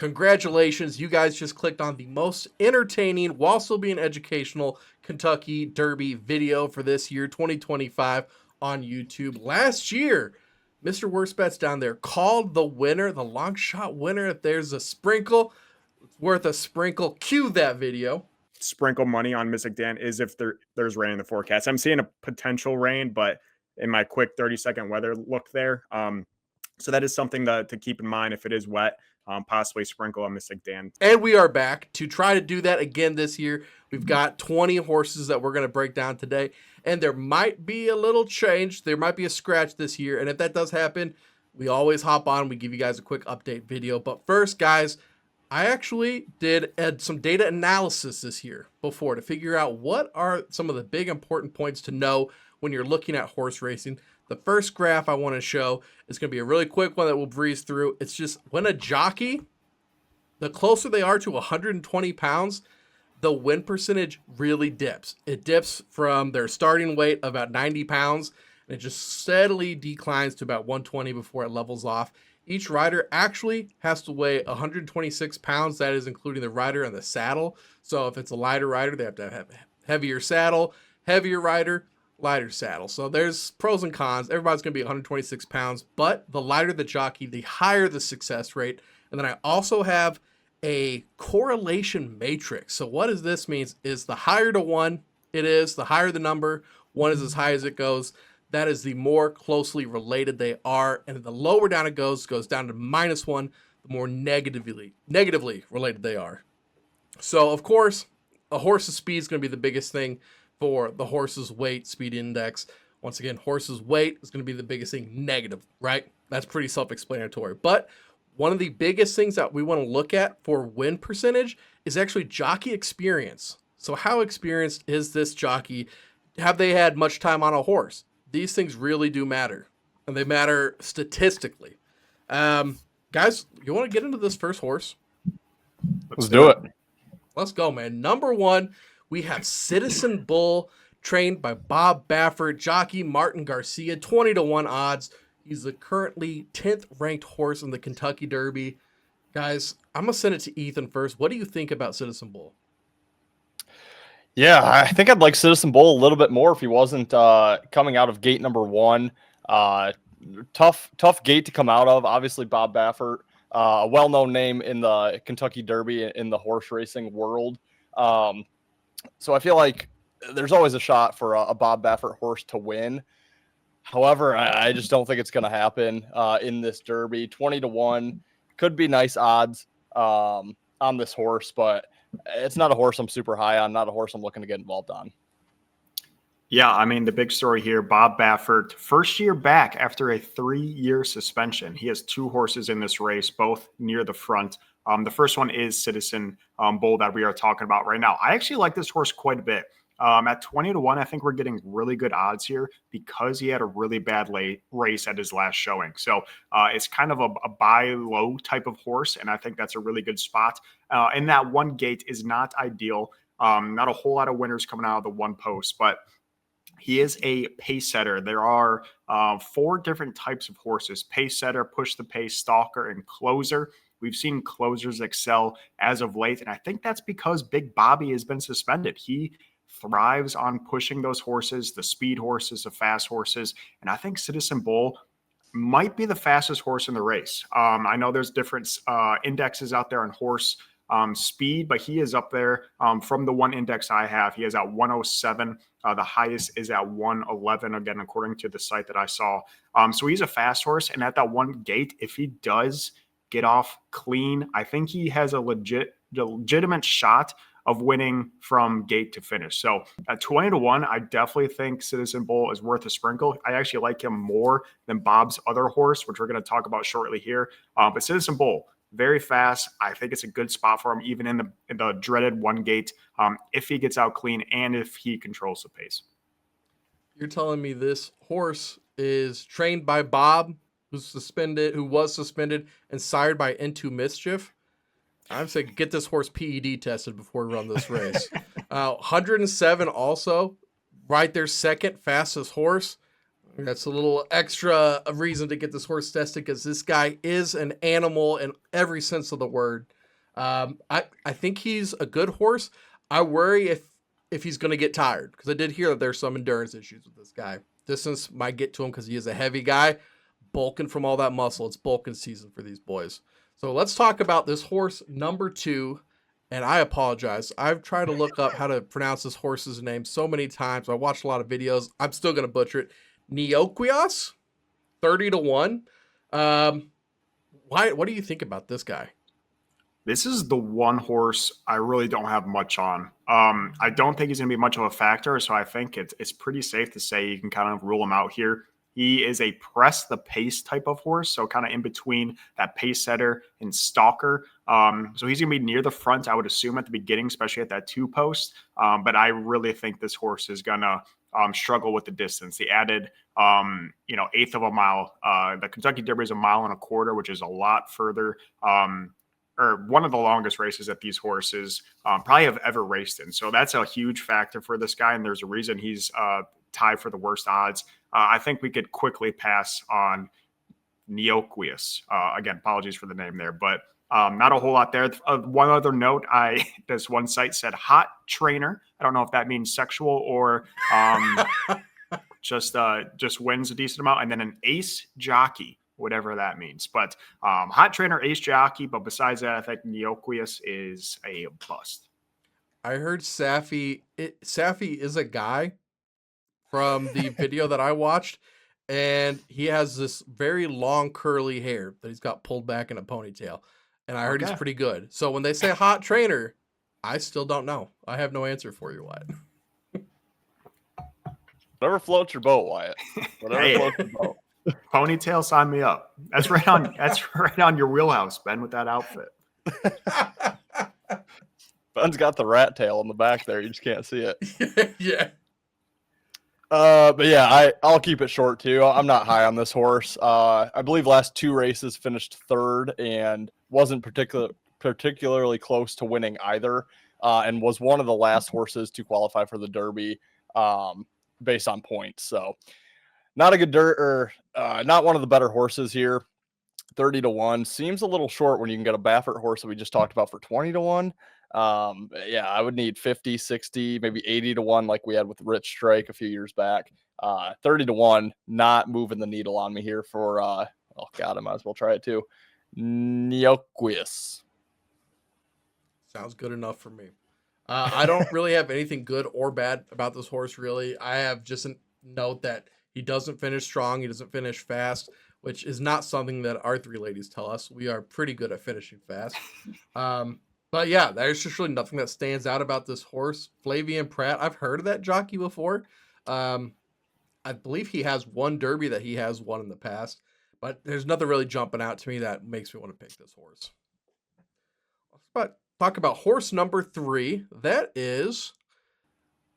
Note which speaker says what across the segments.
Speaker 1: Congratulations, you guys just clicked on the most entertaining while still being educational Kentucky Derby video for this year, 2025, on YouTube. Last year, Mr. Worst Bets down there called the winner, the long shot winner. If there's a sprinkle, it's worth a sprinkle. Cue that video.
Speaker 2: Sprinkle money on Mystic Dan is if there's rain in the forecast. I'm seeing a potential rain, but in my quick 30-second weather look there. So that is something to keep in mind if it is wet. Possibly sprinkle on Mystic Dan.
Speaker 1: And we are back to try to do that again this year. We've got 20 horses that we're going to break down today, and there might be a little change. There might be a scratch this year, and if that does happen, we always hop on. We give you guys a quick update video. But first, guys, I actually did some data analysis this year before to figure out what are some of the big important points to know when you're looking at horse racing. The first graph I want to show is going to be a really quick one that we'll breeze through. It's just when a jockey, the closer they are to 120 pounds, the win percentage really dips. It dips from their starting weight of about 90 pounds, and it just steadily declines to about 120 before it levels off. Each rider actually has to weigh 126 pounds. That is including the rider and the saddle. So if it's a lighter rider, they have to have heavier saddle, heavier rider, lighter saddle. So there's pros and cons. Everybody's going to be 126 pounds, but the lighter the jockey, the higher the success rate. And then I also have a correlation matrix. So what does this mean is the higher to one it is, the higher the number, one is as high as it goes. That is the more closely related they are. And the lower down it goes down to -1, the more negatively related they are. So of course, a horse's speed is going to be the biggest thing for the horse's weight speed index. Once again, horse's weight is going to be the biggest thing negative, right? That's pretty self-explanatory. But one of the biggest things that we want to look at for win percentage is actually jockey experience. So how experienced is this jockey? Have they had much time on a horse? These things really do matter, and they matter statistically. Guys, you want to get into this first horse?
Speaker 3: Let's do it.
Speaker 1: Let's go, man. Number one, we have Citizen Bull, trained by Bob Baffert, jockey Martin Garcia, 20-1 odds. He's the currently 10th ranked horse in the Kentucky Derby. Guys, I'm going to send it to Ethan first. What do you think about Citizen Bull?
Speaker 3: Yeah, I think I'd like Citizen Bull a little bit more if he wasn't coming out of gate number one. Tough gate to come out of. Obviously, Bob Baffert, a well-known name in the Kentucky Derby in the horse racing world. So I feel like there's always a shot for a Bob Baffert horse to win. However, I just don't think it's going to happen in this Derby. 20-1 could be nice odds on this horse, but it's not a horse I'm super high on, not a horse I'm looking to get involved on.
Speaker 2: Yeah, I mean, the big story here, Bob Baffert, first year back after a 3-year suspension. He has 2 horses in this race, both near the front. The first one is Citizen Bull that we are talking about right now. I actually like this horse quite a bit. At 20-1, I think we're getting really good odds here because he had a really bad race at his last showing. So it's kind of a buy low type of horse, and I think that's a really good spot. And that one gate is not ideal. Not a whole lot of winners coming out of the one post, but he is a pace setter. There are 4 different types of horses: pace setter, push the pace, stalker, and closer. We've seen closers excel as of late, and I think that's because Big Bobby has been suspended. He thrives on pushing those horses, the speed horses, the fast horses, and I think Citizen Bull might be the fastest horse in the race. I know there's different indexes out there on horse speed, but he is up there. From the one index I have, he is at 107. The highest is at 111, again, according to the site that I saw. So he's a fast horse, and at that one gate, if he does get off clean, I think he has a legitimate shot of winning from gate to finish. So at 20-1, I definitely think Citizen Bull is worth a sprinkle. I actually like him more than Bob's other horse, which we're going to talk about shortly here. But Citizen Bull, very fast. I think it's a good spot for him, even in the dreaded one gate, if he gets out clean and if he controls the pace.
Speaker 1: You're telling me this horse is trained by Bob, who was suspended, and sired by Into Mischief? I'm saying get this horse PED tested before we run this race. 107 also, right there, second fastest horse. That's a little extra reason to get this horse tested because this guy is an animal in every sense of the word. I think he's a good horse. I worry if he's going to get tired because I did hear that there's some endurance issues with this guy. Distance might get to him because he is a heavy guy, bulking from all that muscle. It's bulking season for these boys. So let's talk about this horse number 2. And I apologize. I've tried to look up how to pronounce this horse's name so many times. I watched a lot of videos. I'm still going to butcher it. Neoquios, 30-1. What do you think about this guy?
Speaker 2: This is the one horse I really don't have much on. I don't think he's going to be much of a factor, so I think it's pretty safe to say you can kind of rule him out here. He is a press the pace type of horse, so kind of in between that pace setter and stalker. So he's going to be near the front, I would assume, at the beginning, especially at that 2 post. But I really think this horse is going to struggle with the distance. The added, eighth of a mile. The Kentucky Derby is 1.25 miles, which is a lot further. Or one of the longest races that these horses probably have ever raced in. So that's a huge factor for this guy, and there's a reason he's tied for the worst odds. I think we could quickly pass on Neoquius. Again, apologies for the name there, but not a whole lot there. One other note, this one site said hot trainer. I don't know if that means sexual or just wins a decent amount, and then an ace jockey, whatever that means. But hot trainer, ace jockey. But besides that, I think Neoquius is a bust.
Speaker 1: I heard Safi is a guy from the video that I watched, and he has this very long curly hair that he's got pulled back in a ponytail. And I heard he's pretty good. So when they say hot trainer, I still don't know. I have no answer for you, Wyatt.
Speaker 3: Whatever floats your boat, Wyatt. Whatever floats your boat.
Speaker 2: Ponytail, sign me up. That's right on your wheelhouse, Ben, with that outfit.
Speaker 3: Ben's got the rat tail in the back there. You just can't see it.
Speaker 1: Yeah.
Speaker 3: But yeah, I'll keep it short too. I'm not high on this horse. I believe last 2 races finished 3rd and wasn't particularly close to winning either. And was one of the last horses to qualify for the Derby based on points. So not a good not one of the better horses here. 30-1 seems a little short when you can get a Baffert horse that we just talked about for 20-1. Yeah, I would need 50, 60, maybe 80-1 like we had with Rich Strike a few years back. 30-1, not moving the needle on me here for, I might as well try it too. Neoquius.
Speaker 1: Sounds good enough for me. I don't really have anything good or bad about this horse, really. I have just a note that he doesn't finish strong. He doesn't finish fast, which is not something that our 3 ladies tell us. We are pretty good at finishing fast. But yeah, there's just really nothing that stands out about this horse. Flavian Pratt, I've heard of that jockey before. I believe he has one Derby that he has won in the past, but there's nothing really jumping out to me that makes me want to pick this horse. But talk about horse number 3. That is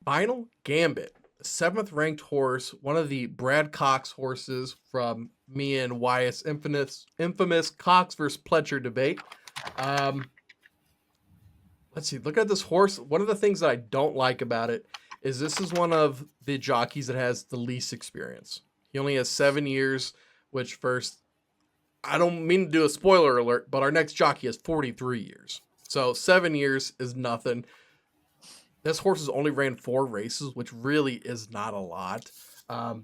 Speaker 1: Final Gambit, 7th ranked horse, one of the Brad Cox horses from me and Wyatt's infamous Cox versus Pletcher debate. Let's see. Look at this horse. One of the things that I don't like about it is this is one of the jockeys that has the least experience. He only has 7 years, which first, I don't mean to do a spoiler alert, but our next jockey has 43 years. So 7 years is nothing. This horse has only ran 4 races, which really is not a lot.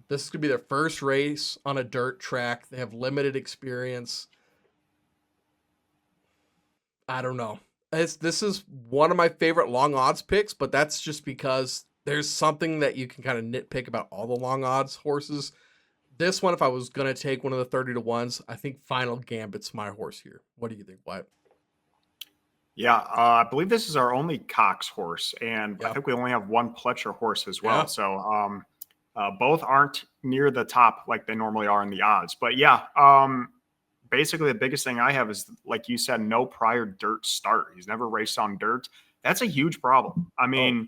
Speaker 1: This is going to be their first race on a dirt track. They have limited experience. I don't know. This is one of my favorite long odds picks, but that's just because there's something that you can kind of nitpick about all the long odds horses. This one, if I was going to take one of the 30-1s, I think Final Gambit's my horse here. What do you think, Wyatt?
Speaker 2: Yeah, I believe this is our only Cox horse, and I think we only have one Pletcher horse as well.
Speaker 1: Yeah.
Speaker 2: So both aren't near the top like they normally are in the odds. But yeah, basically the biggest thing I have is, like you said, no prior dirt start. He's never raced on dirt. That's a huge problem. I mean,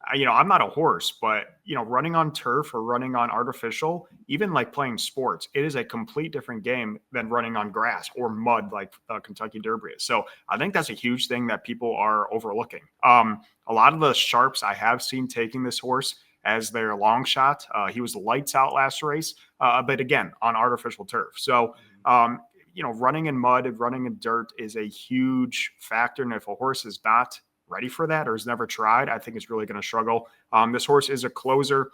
Speaker 2: I'm not a horse, but, running on turf or running on artificial, even like playing sports, it is a complete different game than running on grass or mud like Kentucky Derby is. So I think that's a huge thing that people are overlooking. A lot of the sharps I have seen taking this horse as their long shot. He was lights out last race, but again, on artificial turf. So, running in mud, running in dirt is a huge factor. And if a horse is not ready for that or has never tried, I think it's really going to struggle. This horse is a closer,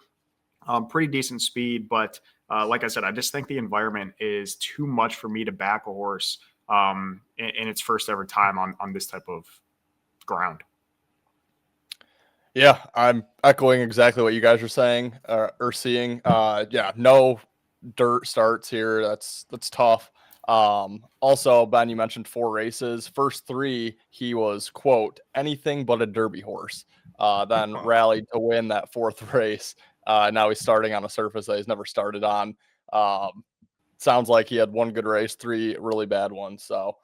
Speaker 2: pretty decent speed, but like I said, I just think the environment is too much for me to back a horse in its first ever time on this type of ground.
Speaker 3: Yeah, I'm echoing exactly what you guys are saying or seeing. No dirt starts here. That's tough. Also, Ben, you mentioned 4 races. First 3, he was, quote, anything but a Derby horse. Then rallied to win that 4th race. Now he's starting on a surface that he's never started on. Sounds like he had 1 good race, 3 really bad ones. So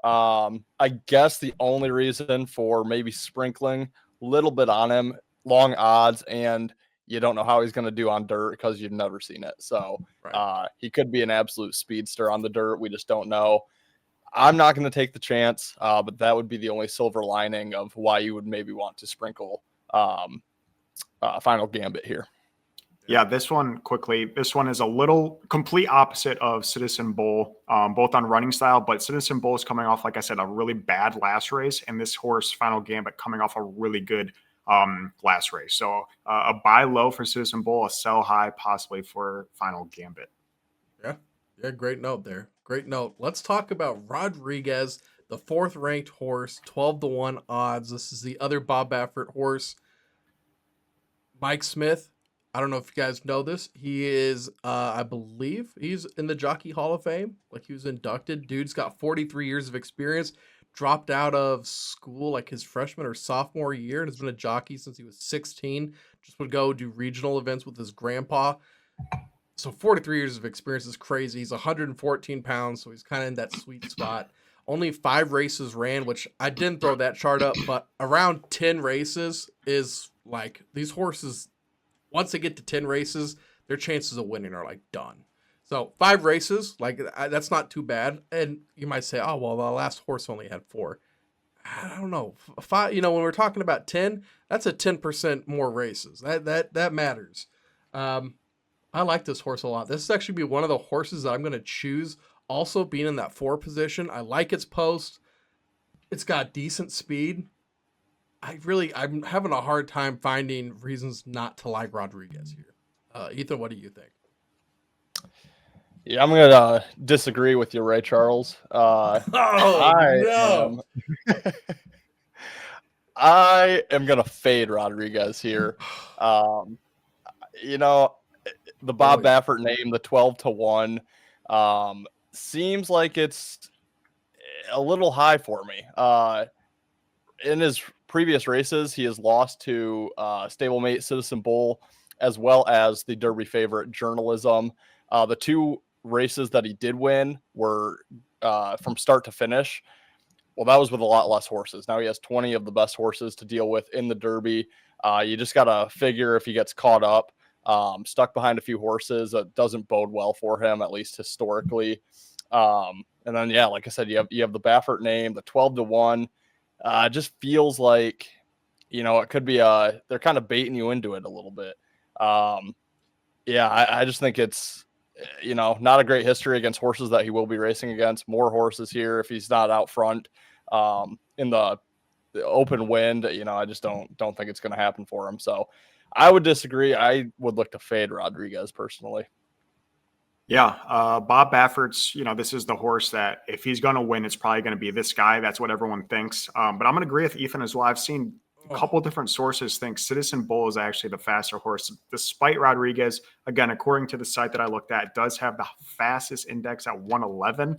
Speaker 3: I guess the only reason for maybe sprinkling a little bit on him, long odds, and you don't know how he's going to do on dirt because you've never seen it. So he could be an absolute speedster on the dirt. We just don't know. I'm not going to take the chance, but that would be the only silver lining of why you would maybe want to sprinkle Final Gambit here.
Speaker 2: Yeah, this one is a little complete opposite of Citizen Bull, both on running style, but Citizen Bull is coming off, like I said, a really bad last race, and this horse, Final Gambit, coming off a really good last race. So a buy low for Citizen Bull, a sell high possibly for Final Gambit.
Speaker 1: Yeah, great note there. Great note. Let's talk about Rodriguez, the 4th ranked horse, 12-1 odds. This is the other Bob Baffert horse. Mike Smith, I don't know if you guys know this. He is, I believe, he's in the Jockey Hall of Fame. Like, he was inducted. Dude's got 43 years of experience. Dropped out of school like his freshman or sophomore year and has been a jockey since he was 16. Just would go do regional events with his grandpa. So 43 years of experience is crazy. He's 114 pounds, so he's kind of in that sweet spot. Only 5 races ran, which I didn't throw that chart up, but around 10 races is like, these horses, once they get to 10 races, their chances of winning are like done. So 5 races, like that's not too bad. And you might say, oh, well, the last horse only had 4. I don't know. 5, when we're talking about 10, that's a 10% more races. That matters. I like this horse a lot. This is actually be one of the horses that I'm going to choose. Also being in that 4 position. I like its post. It's got decent speed. I'm having a hard time finding reasons not to like Rodriguez here. Ethan, what do you think?
Speaker 3: Yeah, I'm going to disagree with you, Ray Charles.
Speaker 1: No.
Speaker 3: I am going to fade Rodriguez here. The Bob Baffert name, the 12-1, seems like it's a little high for me. In his previous races, he has lost to stablemate Citizen Bull, as well as the Derby favorite Journalism. The 2 races that he did win were from start to finish. Well, that was with a lot less horses. Now he has 20 of the best horses to deal with in the Derby. You just got to figure if he gets caught up, stuck behind a few horses, that doesn't bode well for him, at least historically. And then, yeah, like I said, you have the Baffert name, the 12-1. Just feels like, it could be they're kind of baiting you into it a little bit. I just think it's, not a great history against horses that he will be racing against. More horses here if he's not out front in the open wind. I just don't think it's going to happen for him. So I would disagree. I would look to fade Rodriguez personally.
Speaker 2: Yeah, Bob Baffert's, this is the horse that if he's going to win, it's probably going to be this guy. That's what everyone thinks. But I'm going to agree with Ethan as well. I've seen a couple different sources think Citizen Bull is actually the faster horse, despite Rodriguez. Again, according to the site that I looked at, does have the fastest index at 111,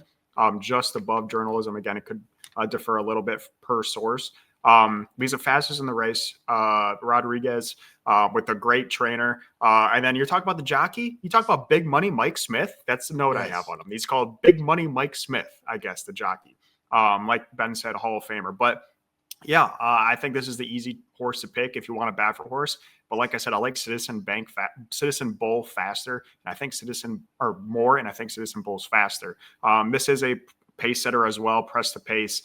Speaker 2: just above Journalism. Again, it could differ a little bit per source. He's the fastest in the race. Rodriguez with a great trainer. And then you're talking about the jockey. You talk about Big Money Mike Smith. That's the note I have on him. He's called Big Money Mike Smith, I guess, the jockey. Like Ben said, Hall of Famer. But yeah, I think this is the easy horse to pick if you want a Baffert horse. But like I said, I like Citizen Bull faster. And I think Citizen Bull's faster. This is a pace setter as well, press the pace.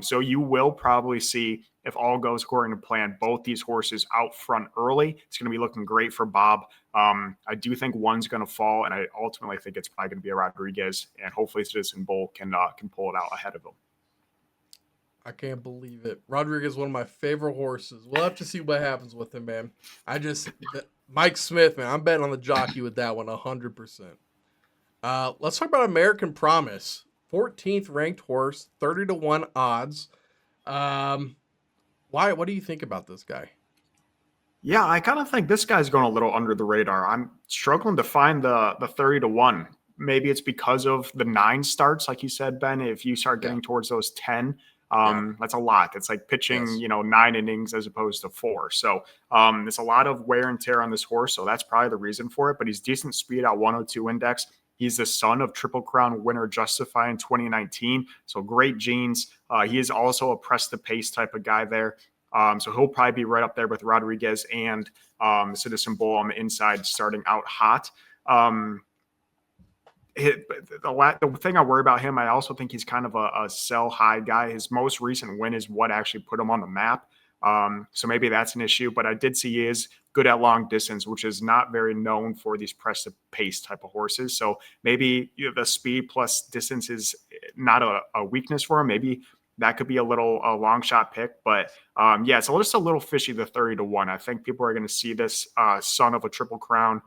Speaker 2: So you will probably see, if all goes according to plan, both these horses out front early. It's going to be looking great for Bob. I do think one's going to fall, and I ultimately think it's probably going to be a Rodriguez, and hopefully Citizen Bull can pull it out ahead of him.
Speaker 1: I can't believe it. Rodriguez is one of my favorite horses. We'll have to see what happens with him, man. Mike Smith, man, I'm betting on the jockey with that one 100%. Let's talk about American Promise. 14th ranked horse, 30-1 odds. Wyatt, what do you think about this guy?
Speaker 2: Yeah, I kind of think this guy's going a little under the radar. I'm struggling to find the 30-1. Maybe it's because of the 9 starts, like you said, Ben. If you start getting towards those 10, that's a lot. It's like pitching, 9 innings as opposed to 4. So there's a lot of wear and tear on this horse. So that's probably the reason for it. But he's decent speed at 102 index. He's the son of Triple Crown winner Justify in 2019. So great genes. He is also a press the pace type of guy there. So he'll probably be right up there with Rodriguez and Citizen Bull on the inside, starting out hot. The thing I worry about him, I also think he's kind of a sell high guy. His most recent win is what actually put him on the map. So maybe that's an issue, but I did see he is good at long distance, which is not very known for these press to pace type of horses. So maybe the speed plus distance is not a weakness for him. Maybe that could be a long shot pick, but it's just a little fishy, the 30-1. I think people are going to see this son of a Triple Crown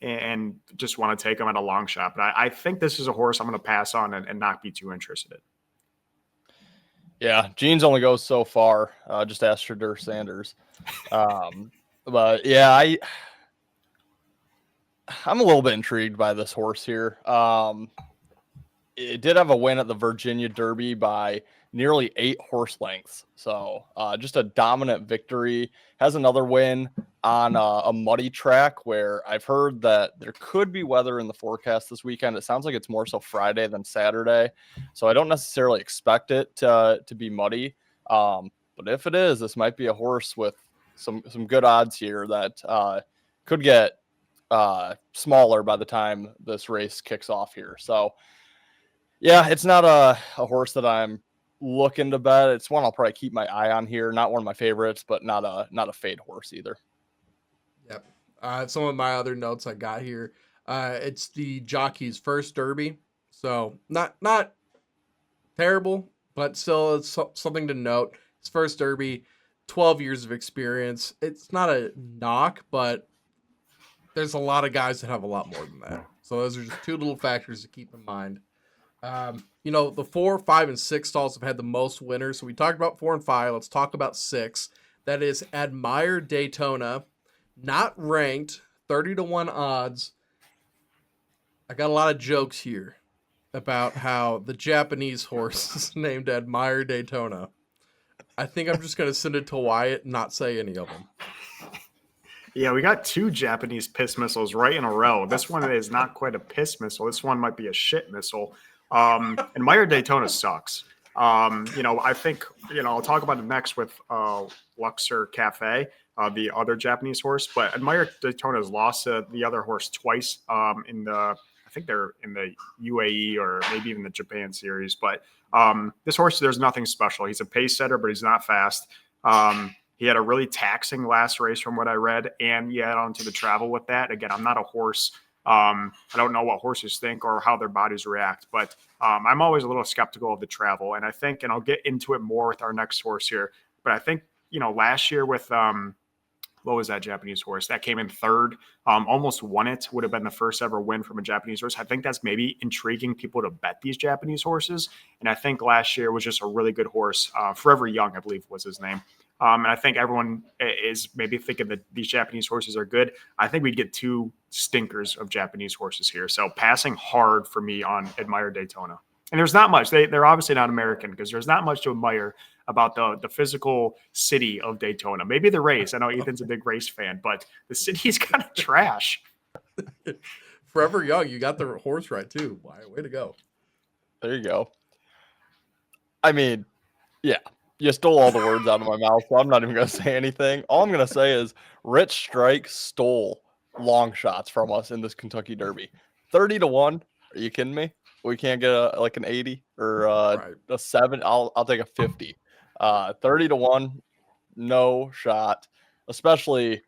Speaker 2: and just want to take him at a long shot. But I think this is a horse I'm going to pass on and not be too interested in.
Speaker 3: Yeah, Gene's only goes so far. Just ask Shadur Sanders. But yeah, I'm a little bit intrigued by this horse here. It did have a win at the Virginia Derby by nearly 8 horse lengths. So just a dominant victory. Has another win on a muddy track where I've heard that there could be weather in the forecast this weekend. It sounds like it's more so Friday than Saturday. So I don't necessarily expect it to be muddy. But if it is, this might be a horse with some good odds here that could get smaller by the time this race kicks off here. So yeah, it's not a horse that I'm looking to bet. It's one I'll probably keep my eye on here. Not one of my favorites, but not a fade horse either.
Speaker 1: Yep. Some of my other notes I got here. It's the jockey's first Derby, so not terrible, but still it's something to note. His first Derby, 12 years of experience. It's not a knock, but there's a lot of guys that have a lot more than that. So those are just 2 little factors to keep in mind. The 4, 5, and 6 stalls have had the most winners. So we talked about 4 and 5. Let's talk about 6. That is Admire Daytona, not ranked, 30-1 odds. I got a lot of jokes here about how the Japanese horse is named Admire Daytona. I think I'm just going to send it to Wyatt and not say any of them.
Speaker 2: Yeah, we got 2 Japanese piss missiles right in a row. This one is not quite a piss missile. This one might be a shit missile. Admire Daytona sucks. I think, I'll talk about it next with Luxor Cafe, the other Japanese horse, but Admire Daytona has lost the other horse twice I think they're in the UAE or maybe even the Japan series. But this horse, there's nothing special. He's a pace setter, but he's not fast. He had a really taxing last race from what I read, and you add on to the travel with that. Again, I'm not a horse. I don't know what horses think or how their bodies react, but I'm always a little skeptical of the travel. And I think, and I'll get into it more with our next horse here, but I think, last year with, what was that Japanese horse that came in 3rd, almost won it, would have been the first ever win from a Japanese horse. I think that's maybe intriguing people to bet these Japanese horses. And I think last year was just a really good horse. Forever Young, I believe was his name. And I think everyone is maybe thinking that these Japanese horses are good. I think we'd get 2 stinkers of Japanese horses here. So passing hard for me on Admire Daytona. And there's not much. They're obviously not American because there's not much to admire about the physical city of Daytona. Maybe the race. I know Ethan's a big race fan, but the city's kind of trash.
Speaker 1: Forever Young, you got the horse right too. Way to go.
Speaker 3: There you go. I mean, yeah. You stole all the words out of my mouth, so I'm not even going to say anything. All I'm going to say is Rich Strike stole long shots from us in this Kentucky Derby. 30-1. Are you kidding me? we can't get like an 80 or
Speaker 1: Right.
Speaker 3: a 7, I'll take a 50. 30-1, no shot. Especially,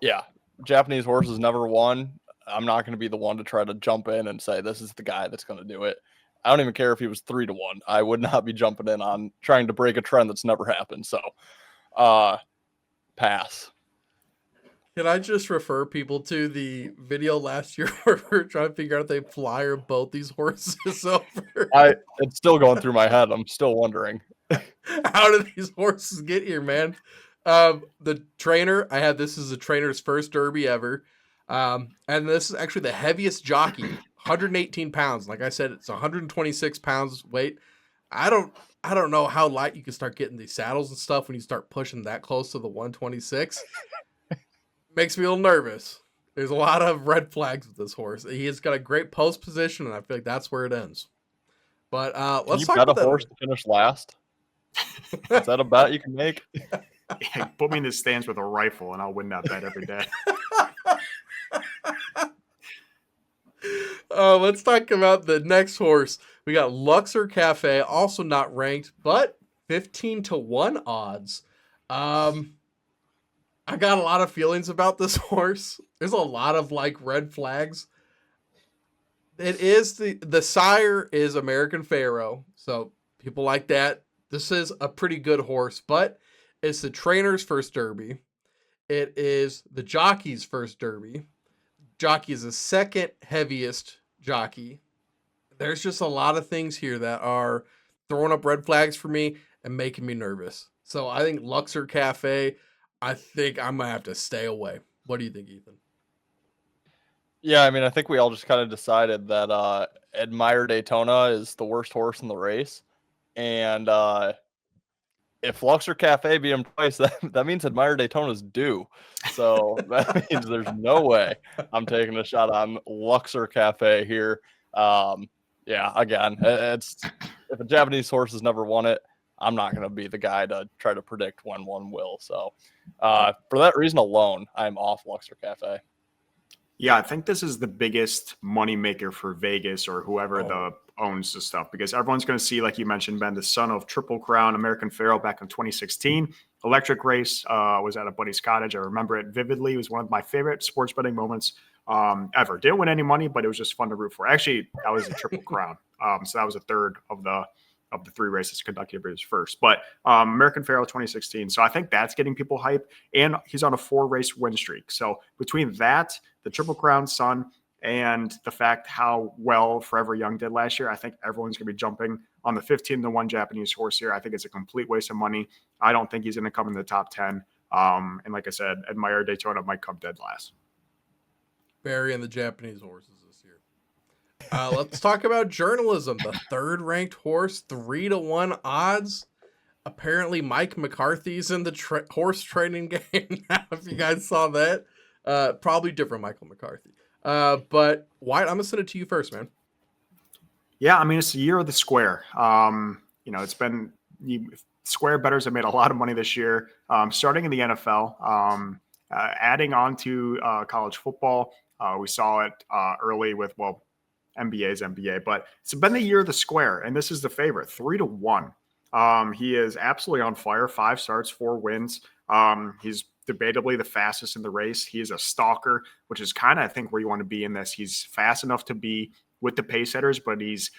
Speaker 3: yeah, Japanese horses never won. I'm not going to be the one to try to jump in and say this is the guy that's going to do it. I don't even care if he was 3-1. I would not be jumping in on trying to break a trend that's never happened. So, pass.
Speaker 1: Can I just refer people to the video last year where we were trying to figure out if they fly or boat these horses over?
Speaker 3: It's still going through my head. I'm still wondering.
Speaker 1: How did these horses get here, man? The trainer, I had this as a trainer's first Derby ever. And this is actually the heaviest jockey, 118 pounds. Like I said, it's 126 pounds weight. I don't know how light you can start getting these saddles and stuff when you start pushing that close to the 126. Makes me a little nervous. There's a lot of red flags with this horse. He has got a great post position, and I feel like that's where it ends. But let's talk
Speaker 3: bet
Speaker 1: about
Speaker 3: a horse to finish last. Is that a bet you can make?
Speaker 2: Yeah, put me in the stands with a rifle, and I'll win that bet every day.
Speaker 1: Let's talk about the next horse. We got Luxor Cafe, also not ranked, but 15-1 odds. I got a lot of feelings about this horse. There's a lot of like red flags. It is the sire is American Pharaoh, so people like that. This is a pretty good horse, but it's the trainer's first Derby. It is the jockey's first Derby. Jockey is the second heaviest jockey. There's just a lot of things here that are throwing up red flags for me and making me nervous. So I think Luxor Cafe, I think I'm going to have to stay away. What do you think, Ethan?
Speaker 3: Yeah, I mean, I think we all just kind of decided that Admire Daytona is the worst horse in the race. And if Luxor Cafe beat him twice, that means Admire Daytona's due. So that means there's no way I'm taking a shot on Luxor Cafe here. Yeah, again, if a Japanese horse has never won it, I'm not going to be the guy to try to predict when one will. So for that reason alone, I'm off Luxor Cafe.
Speaker 2: Yeah, I think this is the biggest moneymaker for Vegas or whoever owns the stuff, because everyone's going to see, like you mentioned, Ben, the son of Triple Crown, American Pharaoh back in 2016. Electric race was at a buddy's cottage. I remember it vividly. It was one of my favorite sports betting moments ever. Didn't win any money, but it was just fun to root for. Actually, that was the Triple Crown. So that was a third of the three races. Kentucky was first, but American Pharaoh 2016. So I think that's getting people hype, and he's on a 4-race win streak. So between that, the Triple Crown son, and the fact how well Forever Young did last year, I think everyone's going to be jumping on the 15-1 Japanese horse here. I think it's a complete waste of money. I don't think he's going to come in the top 10. And like I said, Admire Daytona might come dead last.
Speaker 1: Burying the Japanese horses this year. Let's talk about journalism. The third-ranked horse, 3-1 odds. Apparently, Mike McCarthy's in the horse training game now, if you guys saw that. Probably different Michael McCarthy. But Wyatt, I'm going to send it to you first, man.
Speaker 2: Yeah, I mean, it's the year of the square. It's been square bettors have made a lot of money this year, starting in the NFL, adding on to college football. We saw it early with, NBA's NBA, but it's been the year of the square, and this is the favorite, 3-1. He is absolutely on fire. 5 starts, 4 wins. He's debatably the fastest in the race. He is a stalker, which is kind of, I think, where you want to be in this. He's fast enough to be with the pace setters, but he's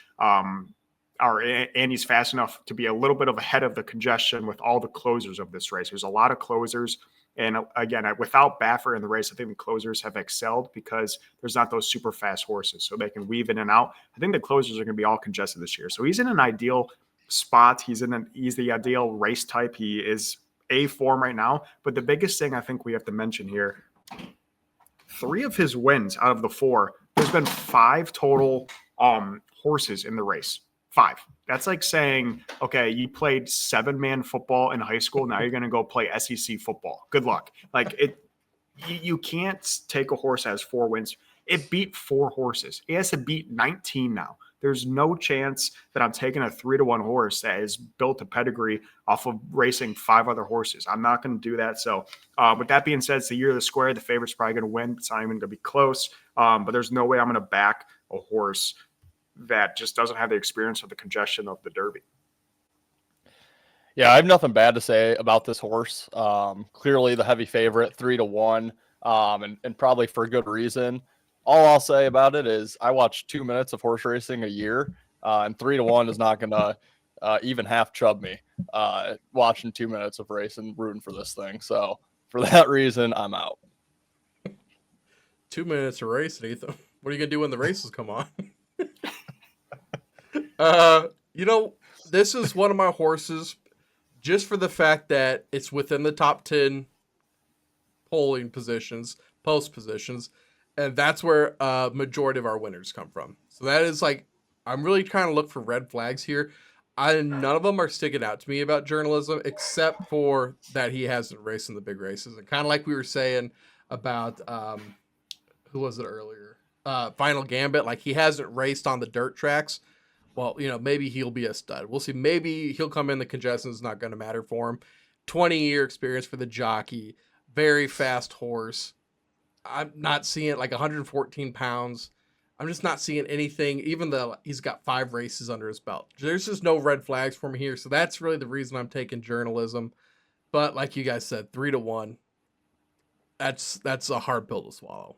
Speaker 2: he's fast enough to be a little bit of ahead of the congestion with all the closers of this race. There's a lot of closers. And again, without Baffer in the race, I think the closers have excelled because there's not those super fast horses, so they can weave in and out. I think the closers are going to be all congested this year. So he's in an ideal spot. He's the ideal race type. He is A form right now. But the biggest thing I think we have to mention here, 3 of his wins out of the 4, there's been 5 total horses in the race. 5. That's like saying, okay, you played 7-man football in high school. Now you're going to go play SEC football. Good luck. You can't take a horse that has 4 wins. It beat 4 horses. It has to beat 19 now. There's no chance that I'm taking a 3-1 horse that is built a pedigree off of racing 5 other horses. I'm not going to do that. So with that being said, it's the year of the square. The favorite's probably going to win. It's not even going to be close. But there's no way I'm going to back a horse that just doesn't have the experience of the congestion of the Derby.
Speaker 3: Yeah, I have nothing bad to say about this horse. Clearly the heavy favorite, 3-1, and probably for good reason. All I'll say about it is I watch 2 minutes of horse racing a year, and 3-1 is not going to even half chub me watching 2 minutes of racing, rooting for this thing. So for that reason, I'm out.
Speaker 1: 2 minutes of racing, Ethan. What are you gonna do when the races come on? This is one of my horses, just for the fact that it's within the top 10 polling positions, post positions, and that's where majority of our winners come from. So that is like, I'm really trying to look for red flags here. None of them are sticking out to me about journalism, except for that he hasn't raced in the big races. And kind of like we were saying about, who was it earlier? Final Gambit. Like, he hasn't raced on the dirt tracks. Well, maybe he'll be a stud. We'll see. Maybe he'll come in. The congestion is not going to matter for him. 20-year experience for the jockey. Very fast horse. I'm not seeing like 114 pounds. I'm just not seeing anything, even though he's got 5 races under his belt. There's just no red flags for me here. So that's really the reason I'm taking journalism. But like you guys said, 3-1. That's a hard pill to swallow.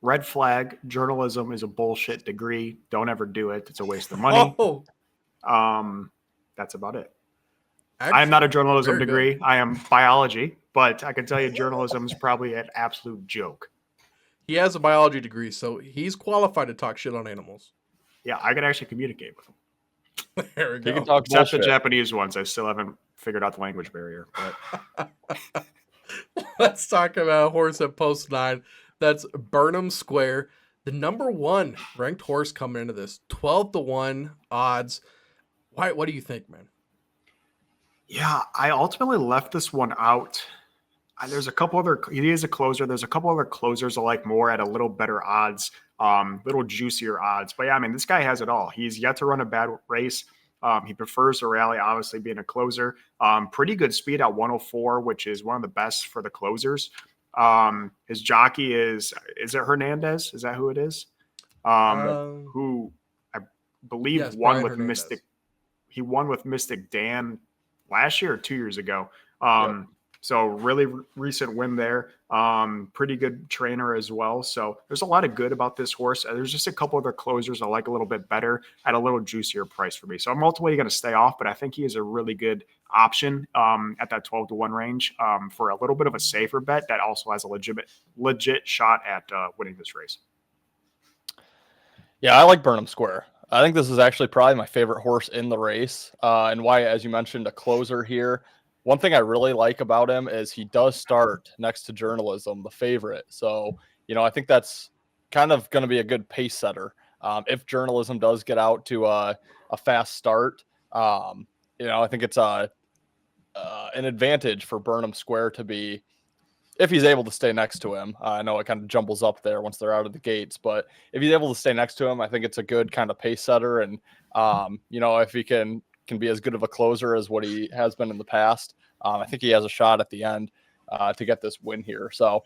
Speaker 2: Red flag, journalism is a bullshit degree. Don't ever do it. It's a waste of money.
Speaker 1: Oh.
Speaker 2: That's about it.
Speaker 1: Actually,
Speaker 2: I'm not a journalism
Speaker 1: very
Speaker 2: degree.
Speaker 1: good.
Speaker 2: I am biology, but I can tell you journalism is probably an absolute joke.
Speaker 1: He has a biology degree, so he's qualified to talk shit on animals.
Speaker 2: Yeah, I can actually communicate with them.
Speaker 1: There we
Speaker 3: He
Speaker 1: go.
Speaker 3: can talk
Speaker 2: Except the
Speaker 3: bullshit.
Speaker 2: Japanese ones. I still haven't figured out the language barrier. But
Speaker 1: Let's talk about a horse at post 9. That's Burnham Square, the number 1 ranked horse coming into this. 12-1 odds. Wyatt, what do you think, man?
Speaker 2: yeah, I ultimately left this one out. There's a couple other, he is a closer. There's a couple other closers I like more at a little better odds, little juicier odds. But yeah, I mean, this guy has it all. He's yet to run a bad race. He prefers to rally, obviously being a closer. Pretty good speed at 104, which is one of the best for the closers. His jockey is it Hernandez? Is that who it is? Who I believe
Speaker 1: yes,
Speaker 2: won
Speaker 1: Brian
Speaker 2: with
Speaker 1: Hernandez.
Speaker 2: Mystic. He won with Mystic Dan last year or 2 years ago.
Speaker 3: Yep.
Speaker 2: So really recent win there. Pretty good trainer as well. So there's a lot of good about this horse. There's just a couple other closers I like a little bit better at a little juicier price for me. So I'm ultimately going to stay off, but I think he is a really good option at that 12-1 range for a little bit of a safer bet that also has a legit shot at winning this race.
Speaker 3: Yeah, I like Burnham Square. I think this is actually probably my favorite horse in the race. And why, as you mentioned, a closer here. One thing I really like about him is he does start next to journalism, the favorite. So, I think that's kind of going to be a good pace setter. If journalism does get out to a fast start, I think it's an advantage for Burnham Square to be, if he's able to stay next to him. I know it kind of jumbles up there once they're out of the gates, but if he's able to stay next to him, I think it's a good kind of pace setter. And, if he can be as good of a closer as what he has been in the past, I think he has a shot at the end to get this win here. So,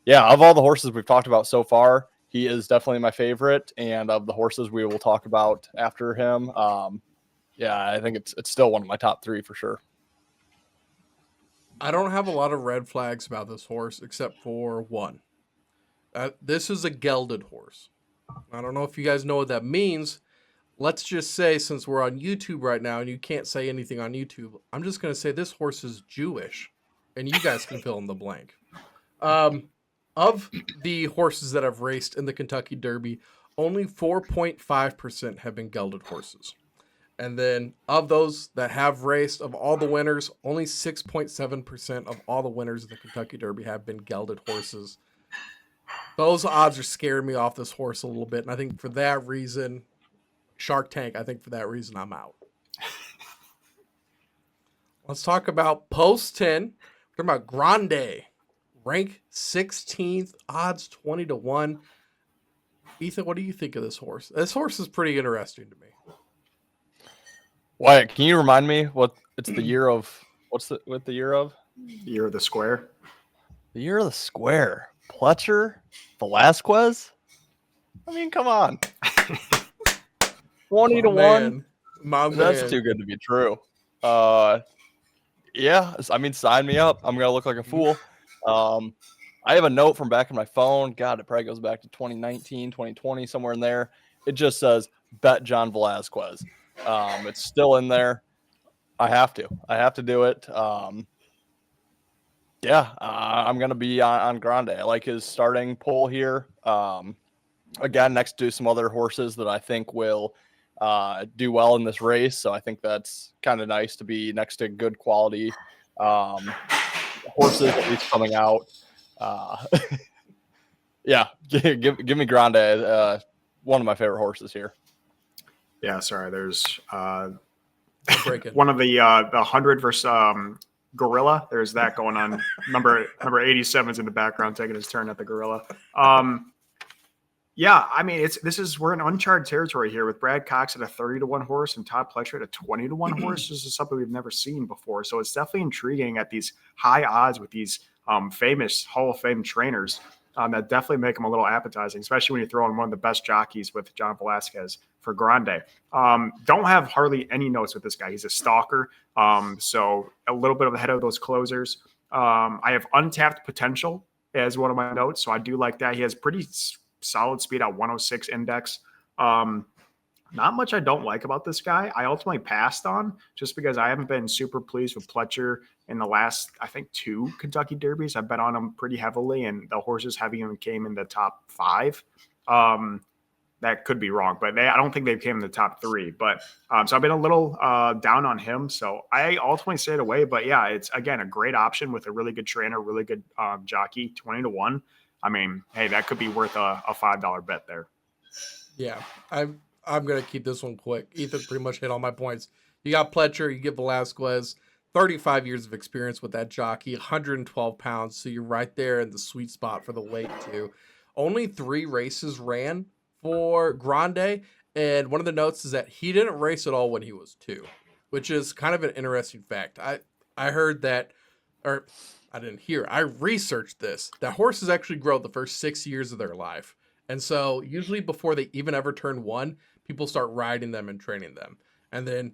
Speaker 3: yeah, of all the horses we've talked about so far, he is definitely my favorite. And of the horses we will talk about after him, I think it's still one of my top 3 for sure.
Speaker 1: I don't have a lot of red flags about this horse except for one. This is a gelded horse. I don't know if you guys know what that means. Let's just say, since we're on YouTube right now and you can't say anything on YouTube, I'm just going to say this horse is Jewish, and you guys can fill in the blank. Of the horses that have raced in the Kentucky Derby, only 4.5% have been gelded horses. And then of those that have raced, of all the winners, only 6.7% of all the winners of the Kentucky Derby have been gelded horses. Those odds are scaring me off this horse a little bit. And I think for that reason, Shark Tank, I think for that reason, I'm out. Let's talk about post 10. We're talking about Grande. Rank 16th, odds 20-1. Ethan, what do you think of this horse? This horse is pretty interesting to me.
Speaker 3: Wyatt, can you remind me what it's the year of? What's the year of?
Speaker 2: Year of the square.
Speaker 3: The year of the square. Pletcher? Velasquez? I mean, come on. 20 to 1.
Speaker 1: Man. My
Speaker 3: That's
Speaker 1: man.
Speaker 3: too good to be true. Yeah, I mean, sign me up. I'm gonna look like a fool. I have a note from back in my phone. God, it probably goes back to 2019, 2020, somewhere in there. It just says bet John Velasquez. It's still in there. I have to do it. Yeah, I'm gonna be on Grande. I like his starting pull here. Again, next to some other horses that I think will do well in this race. So I think that's kind of nice to be next to good quality horses at least coming out. Yeah, give me Grande, one of my favorite horses here.
Speaker 2: Yeah, sorry. There's
Speaker 1: Break it.
Speaker 2: one of the 100 versus Gorilla. There's that going on. Number 87's in the background taking his turn at the Gorilla. Yeah, I mean, we're in uncharted territory here with Brad Cox at a 30 to 1 horse and Todd Pletcher at a 20 to 1 horse. This is something we've never seen before. So it's definitely intriguing at these high odds with these famous Hall of Fame trainers that definitely make them a little appetizing, especially when you throw in one of the best jockeys with John Velasquez for Grande. Don't have hardly any notes with this guy. He's a stalker. So a little bit ahead of those closers. I have untapped potential as one of my notes. So I do like that. He has pretty solid speed at 106 index. Not much I don't like about this guy. I ultimately passed on just because I haven't been super pleased with Pletcher in the last, I think, 2 Kentucky Derbies. I've bet on him pretty heavily, and the horses having him came in the top 5. That could be wrong, but I don't think they came in the top 3. But so I've been a little down on him. So I ultimately stayed away. But yeah, it's again a great option with a really good trainer, really good jockey, 20 to 1. I mean, hey, that could be worth a $5 bet there.
Speaker 1: Yeah, I'm gonna keep this one quick. Ethan pretty much hit all my points. You got Pletcher, you get Velasquez, 35 years of experience with that jockey, 112 pounds, so you're right there in the sweet spot for the weight too. Only 3 races ran for Grande, and one of the notes is that he didn't race at all when he was 2, which is kind of an interesting fact. I heard that, or I didn't hear. I researched this. That horses actually grow the first 6 years of their life. And so usually before they even ever turn 1, people start riding them and training them. And then,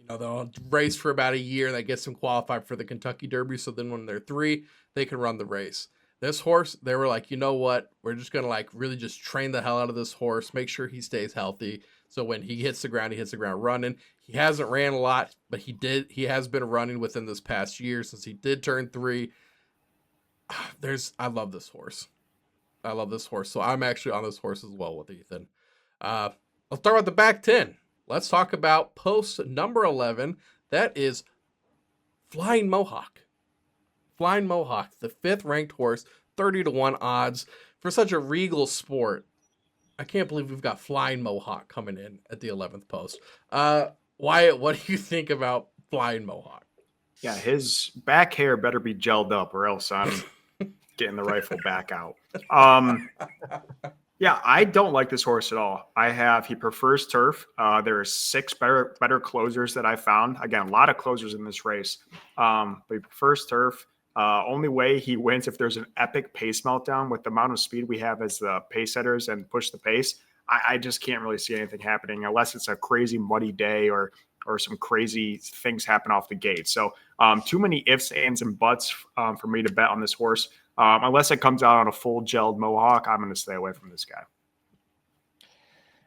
Speaker 1: they'll race for about a year and that gets them qualified for the Kentucky Derby. So then when they're 3, they can run the race. This horse, they were like, you know what? We're just going to really just train the hell out of this horse, make sure he stays healthy. So when he hits the ground running. He hasn't ran a lot, but he has been running within this past year since he did turn 3. I love this horse. So I'm actually on this horse as well with Ethan. Let's talk about the back 10. Let's talk about post number 11. That is Flying Mohawk. Flying Mohawk, the 5th ranked horse, 30 to 1 odds for such a regal sport. I can't believe we've got Flying Mohawk coming in at the 11th post. Wyatt, what do you think about Flying Mohawk?
Speaker 2: Yeah, his back hair better be gelled up or else I'm getting the rifle back out. Yeah, I don't like this horse at all. He prefers turf. There are 6 better closers that I found. Again, a lot of closers in this race. But he prefers turf. Only way he wins if there's an epic pace meltdown with the amount of speed we have as the pace setters and push the pace. I just can't really see anything happening unless it's a crazy muddy day or some crazy things happen off the gate. So too many ifs, ands, and buts for me to bet on this horse. Unless it comes out on a full gelled Mohawk, I'm going to stay away from this guy.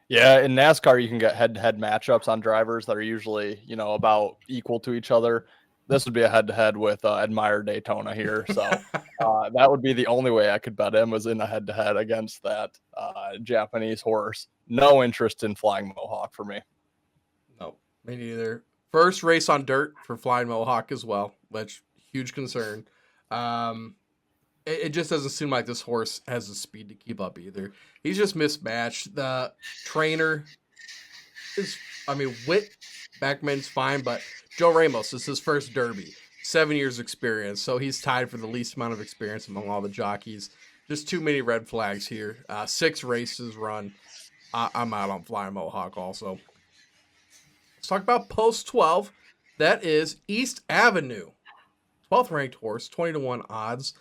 Speaker 3: Yeah, in NASCAR, you can get head-to-head matchups on drivers that are usually, about equal to each other. This would be a head-to-head with Admire Daytona here. So that would be the only way I could bet him was in a head-to-head against that Japanese horse. No interest in Flying Mohawk for me.
Speaker 1: No, me neither. First race on dirt for Flying Mohawk as well, which huge concern. It just doesn't seem like this horse has the speed to keep up either. He's just mismatched. The trainer is, Whit Beckman's fine, but Joe Ramos is his first Derby. 7 years experience, so he's tied for the least amount of experience among all the jockeys. Just too many red flags here. 6 races run. I'm out on Flying Mohawk also. Let's talk about post 12. That is East Avenue. 12th ranked horse, 20 to 1 odds.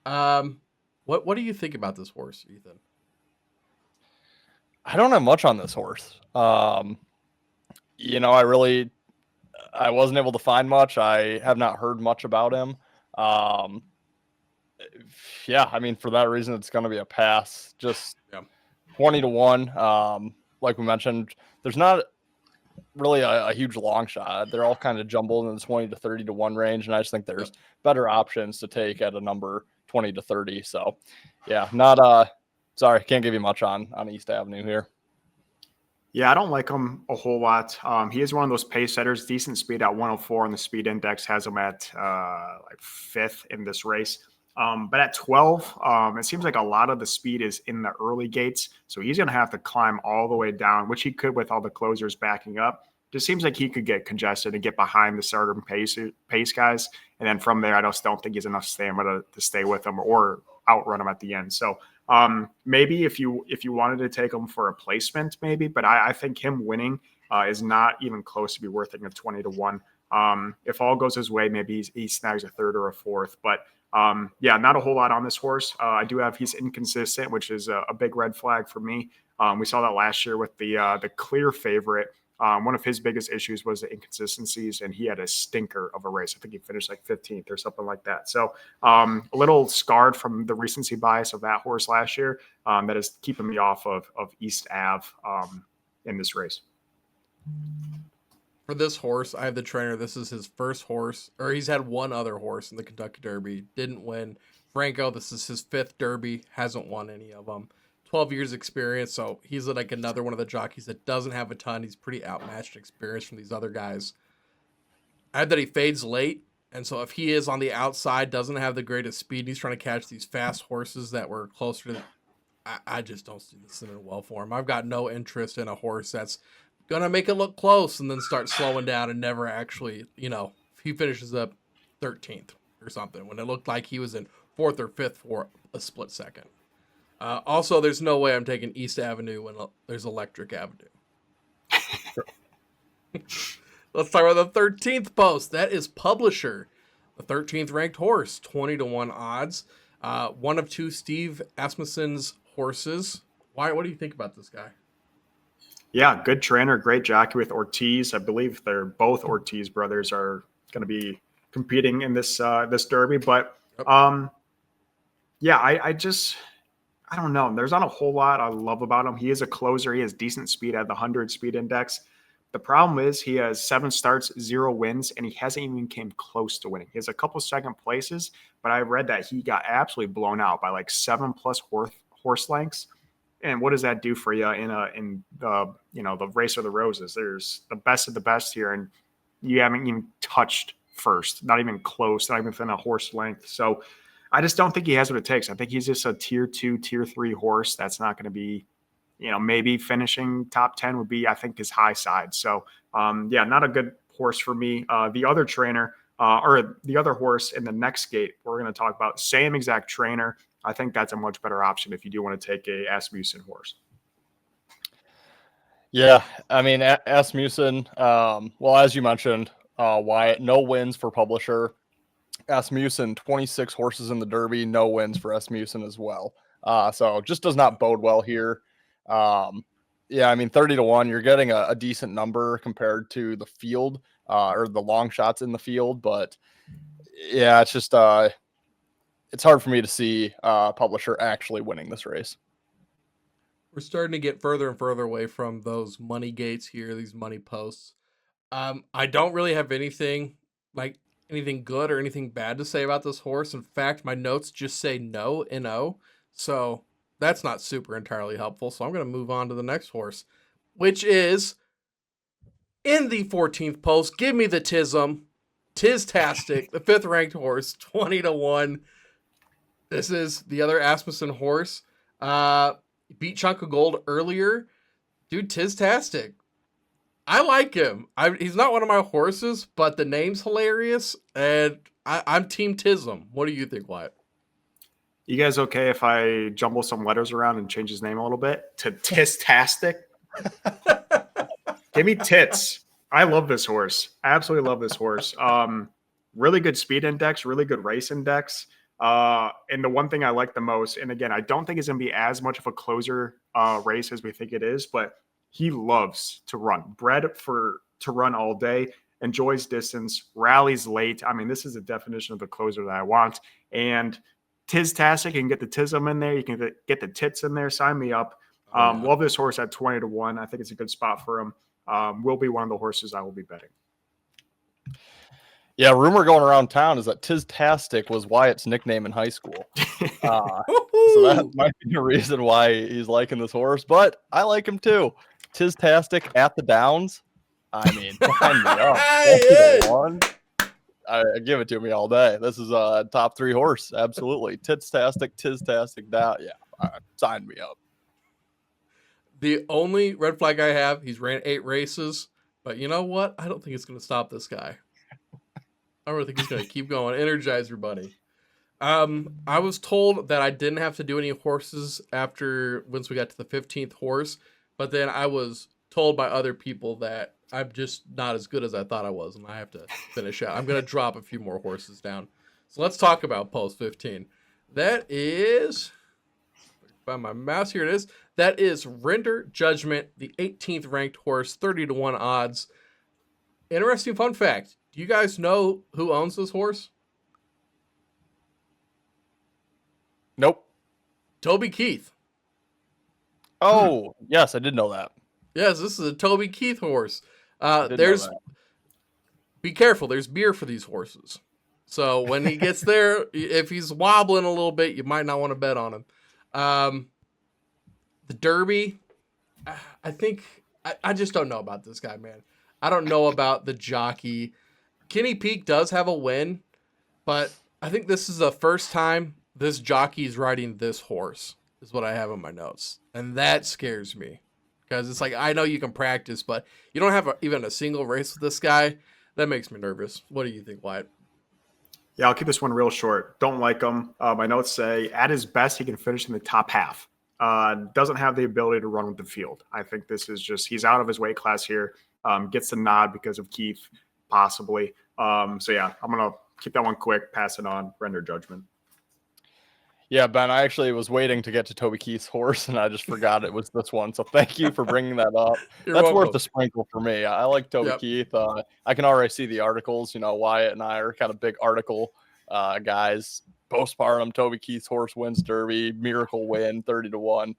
Speaker 1: What do you think about this horse, Ethan?
Speaker 3: I don't have much on this horse. You know, I wasn't able to find much. I have not heard much about him. Um, yeah, I mean, for that reason, it's going to be a pass. Just
Speaker 1: Yeah.
Speaker 3: 20-1. Like we mentioned, there's not really a huge long shot. They're all kind of jumbled in the 20 to 30 to 1 range, and I just think there's better options to take at a number 20 to 30. So, yeah, not sorry, can't give you much on East Avenue here.
Speaker 2: Yeah, I don't like him a whole lot. He is one of those pace setters, decent speed at 104, and the speed index has him at like 5th in this race. But at 12, it seems like a lot of the speed is in the early gates. So he's going to have to climb all the way down, which he could with all the closers backing up. Just seems like he could get congested and get behind the starter pace guys. And then from there, I just don't think he's enough stamina to stay with them or outrun him at the end. So maybe if you wanted to take him for a placement, maybe, but I think him winning is not even close to be worth it at 20-1. If all goes his way, maybe he snags a 3rd or a 4th, but yeah, not a whole lot on this horse. I do have he's inconsistent, which is a big red flag for me. We saw that last year with the clear favorite. One of his biggest issues was the inconsistencies, and he had a stinker of a race. I think he finished like 15th or something like that. So a little scarred from the recency bias of that horse last year. That is keeping me off of East Ave in this race.
Speaker 1: For this horse, I have the trainer. This is his first horse, or he's had one other horse in the Kentucky Derby. Didn't win. Franco, this is his 5th Derby. Hasn't won any of them. 12 years experience, so he's like another one of the jockeys that doesn't have a ton. He's pretty outmatched experience from these other guys. I have that he fades late, and so if he is on the outside, doesn't have the greatest speed, he's trying to catch these fast horses that were closer to I just don't see this in well for him. I've got no interest in a horse that's going to make it look close and then start slowing down and never actually, if he finishes up 13th or something when it looked like he was in 4th or 5th for a split second. Also, there's no way I'm taking East Avenue when there's Electric Avenue. Let's talk about the 13th post. That is Publisher, the 13th ranked horse, 20-1 odds. One of 2 Steve Asmussen's horses. Wyatt, what do you think about this guy?
Speaker 2: Yeah, good trainer, great jockey with Ortiz. I believe they're both Ortiz brothers are going to be competing in this Derby. But yeah, I don't know. There's not a whole lot I love about him. He is a closer. He has decent speed at the 100 speed index. The problem is he has 7 starts, 0 wins, and he hasn't even came close to winning. He has a couple second places, but I read that he got absolutely blown out by like 7+ horse lengths. And what does that do for you in the race of the roses? There's the best of the best here, and you haven't even touched first, not even close, not even within a horse length. So I just don't think he has what it takes. I think he's just a tier 2, tier 3 horse. That's not going to be, maybe finishing top 10 would be, I think, his high side. So yeah, not a good horse for me. The other trainer or the other horse in the next gate, we're going to talk about same exact trainer. I think that's a much better option if you do want to take a Asmussen horse.
Speaker 3: Yeah, I mean, Asmussen, well, as you mentioned, Wyatt, no wins for Publisher. Asmussen, 26 horses in the Derby, no wins for Asmussen as well. So just does not bode well here. Yeah, I mean, 30-1, you're getting a decent number compared to the field or the long shots in the field. But yeah, it's just it's hard for me to see Publisher actually winning this race.
Speaker 1: We're starting to get further and further away from those money gates here, these money posts. I don't really have anything good or anything bad to say about this horse. In fact, my notes just say no, N-O. So that's not super entirely helpful. So I'm going to move on to the next horse, which is in the 14th post. Give me the Tism. Tiztastic, the 5th ranked horse, 20-1. This is the other Asmussen horse. Beat Chunk of Gold earlier. Dude, Tiztastic. I like him. He's not one of my horses, but the name's hilarious, and I'm Team Tism. What do you think, Wyatt?
Speaker 2: You guys okay if I jumble some letters around and change his name a little bit to Tistastic? Give me tits. I love this horse. I absolutely love this horse. Really good speed index, really good race index. And the one thing I like the most, and again, I don't think it's going to be as much of a closer race as we think it is, but he loves to run. Bred to run all day, enjoys distance, rallies late. I mean, this is a definition of the closer that I want. And Tiz-tastic, you can get the Tism in there. You can get the tits in there. Sign me up. Love this horse at 20-1. I think it's a good spot for him. Will be one of the horses I will be betting.
Speaker 3: Yeah, rumor going around town is that Tiz-tastic was Wyatt's nickname in high school. So that might be the reason why he's liking this horse, but I like him too. Tiz-tastic at the Downs. I mean, sign me up. I give it to me all day. This is a top 3 horse. Absolutely. Tiz-tastic down. Yeah, sign me up.
Speaker 1: The only red flag I have, he's ran 8 races, but you know what? I don't think it's going to stop this guy. I really think he's going to keep going. Energize everybody. I was told that I didn't have to do any horses once we got to the 15th horse, but then I was told by other people that I'm just not as good as I thought I was, and I have to finish out. I'm going to drop a few more horses down. So let's talk about post 15. That is, find my mouse, here it is. That is Render Judgment, the 18th ranked horse, 30-1 odds. Interesting fun fact. Do you guys know who owns this horse?
Speaker 3: Nope.
Speaker 1: Toby Keith.
Speaker 3: Oh, yes, I did know that.
Speaker 1: Yes, this is a Toby Keith horse.
Speaker 3: Be
Speaker 1: careful. There's beer for these horses. So when he gets there, if he's wobbling a little bit, you might not want to bet on him. The Derby, I just don't know about this guy, man. I don't know about the jockey. Kenny Peak does have a win, but I think this is the first time this jockey's riding this horse, is what I have in my notes. And that scares me. Because it's like, I know you can practice, but you don't have even a single race with this guy. That makes me nervous. What do you think, Wyatt?
Speaker 2: Yeah, I'll keep this one real short. Don't like him. My notes say, at his best, he can finish in the top half. Doesn't have the ability to run with the field. I think this is just, he's out of his weight class here. Gets the nod because of Keith, possibly. So yeah, I'm going to keep that one quick, pass it on, Render Judgment.
Speaker 3: Yeah, Ben, I actually was waiting to get to Toby Keith's horse, and I just forgot it was this one. So thank you for bringing that up. That's
Speaker 1: welcome.
Speaker 3: Worth a sprinkle for me. I like Toby Keith. I can already see the articles. You know, Wyatt and I are kind of big article guys. Postpartum, Toby Keith's horse wins Derby, miracle win, 30-1.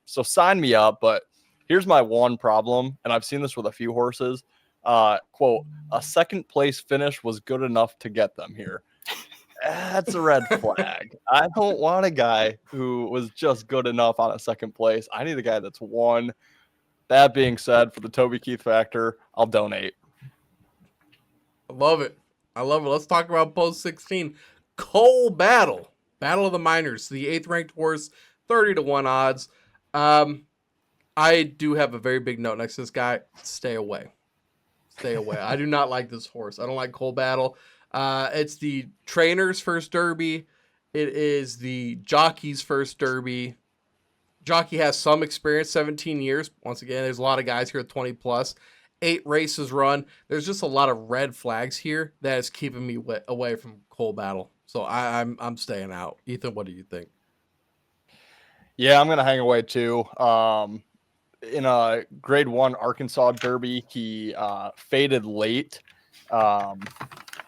Speaker 3: So sign me up. But here's my one problem, and I've seen this with a few horses. Quote, a second place finish was good enough to get them here. That's a red flag. I don't want a guy who was just good enough on a second place. I need a guy that's won. That being said, for the Toby Keith factor, I'll donate.
Speaker 1: I love it. Let's talk about post 16. Cole Battle of the Minors, the 8th ranked horse, 30-1 odds. I do have a very big note next to this guy. Stay away. I do not like this horse. I don't like Cole Battle. It's the trainer's first Derby. It is the jockey's first Derby. Jockey has some experience, 17 years. Once again, there's a lot of guys here at 20 plus. 8 races run. There's just a lot of red flags here that is keeping me away from Cole Battle. So I'm staying out. Ethan, what do you think?
Speaker 3: Yeah, I'm gonna hang away too. In a Grade 1 Arkansas Derby, he faded late.